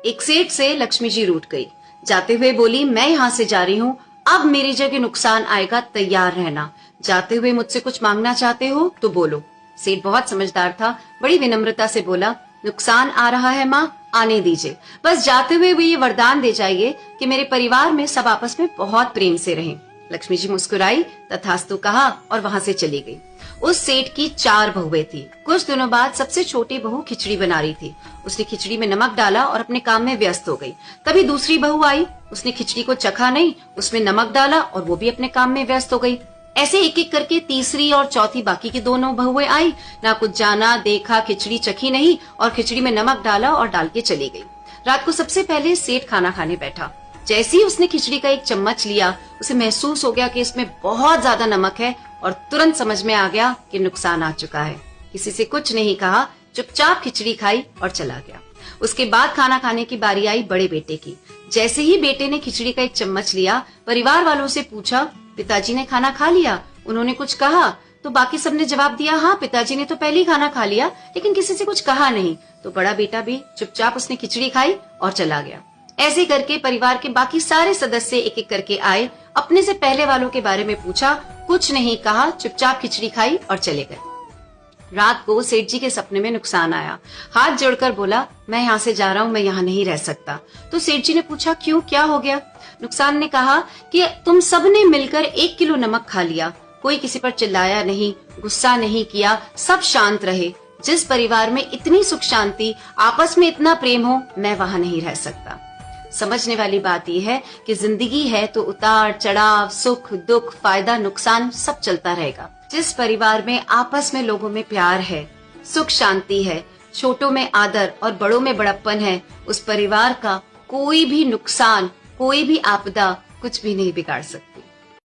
एक सेठ से लक्ष्मी जी रूठ गई। जाते हुए बोली, मैं यहाँ से जा रही हूँ, अब मेरी जगह नुकसान आएगा, तैयार रहना। जाते हुए मुझसे कुछ मांगना चाहते हो तो बोलो। सेठ बहुत समझदार था, बड़ी विनम्रता से बोला, नुकसान आ रहा है माँ, आने दीजिए, बस जाते हुए वो ये वरदान दे जाइए कि मेरे परिवार में सब आपस में बहुत प्रेम से रहें। लक्ष्मी जी मुस्कुराई, तथास्तु कहा और वहां से चली गई। उस सेठ की 4 बहुएं थी। कुछ दिनों बाद सबसे छोटी बहू खिचड़ी बना रही थी। उसने खिचड़ी में नमक डाला और अपने काम में व्यस्त हो गई। तभी दूसरी बहू आई, उसने खिचड़ी को चखा नहीं, उसमें नमक डाला और वो भी अपने काम में व्यस्त हो गई। ऐसे एक एक करके तीसरी और चौथी बाकी की दोनों बहुएं आई, ना कुछ जाना देखा, खिचड़ी चखी नहीं और खिचड़ी में नमक डाला और डाल के चली गई। रात को सबसे पहले सेठ खाना खाने बैठा। जैसे ही उसने खिचड़ी का एक चम्मच लिया, उसे महसूस हो गया कि इसमें बहुत ज्यादा नमक है और तुरंत समझ में आ गया कि नुकसान आ चुका है। किसी से कुछ नहीं कहा, चुपचाप खिचड़ी खाई और चला गया। उसके बाद खाना खाने की बारी आई बड़े बेटे की। जैसे ही बेटे ने खिचड़ी का एक चम्मच लिया, परिवार वालों से पूछा, पिताजी ने खाना खा लिया? उन्होंने कुछ कहा? तो बाकी सबने जवाब दिया, हाँ पिताजी ने तो पहले ही खाना खा लिया, लेकिन किसी से कुछ कहा नहीं। तो बड़ा बेटा भी चुपचाप उसने खिचड़ी खाई और चला गया। ऐसे करके परिवार के बाकी सारे सदस्य एक एक करके आए, अपने से पहले वालों के बारे में पूछा, कुछ नहीं कहा, चुपचाप खिचड़ी खाई और चले गए। रात को सेठ जी के सपने में नुकसान आया। हाथ जोड़कर बोला, मैं यहाँ से जा रहा हूँ, मैं यहाँ नहीं रह सकता। तो सेठ जी ने पूछा, क्यों, क्या हो गया? नुकसान ने कहा कि तुम सबने मिलकर 1 किलो नमक खा लिया, कोई किसी पर चिल्लाया नहीं, गुस्सा नहीं किया, सब शांत रहे। जिस परिवार में इतनी सुख शांति, आपस में इतना प्रेम हो, मैं वहां नहीं रह सकता। समझने वाली बात यह है कि जिंदगी है तो उतार चढ़ाव, सुख दुख, फायदा नुकसान सब चलता रहेगा। जिस परिवार में आपस में लोगों में प्यार है, सुख शांति है, छोटों में आदर और बड़ों में बड़प्पन है, उस परिवार का कोई भी नुकसान, कोई भी आपदा कुछ भी नहीं बिगाड़ सकती।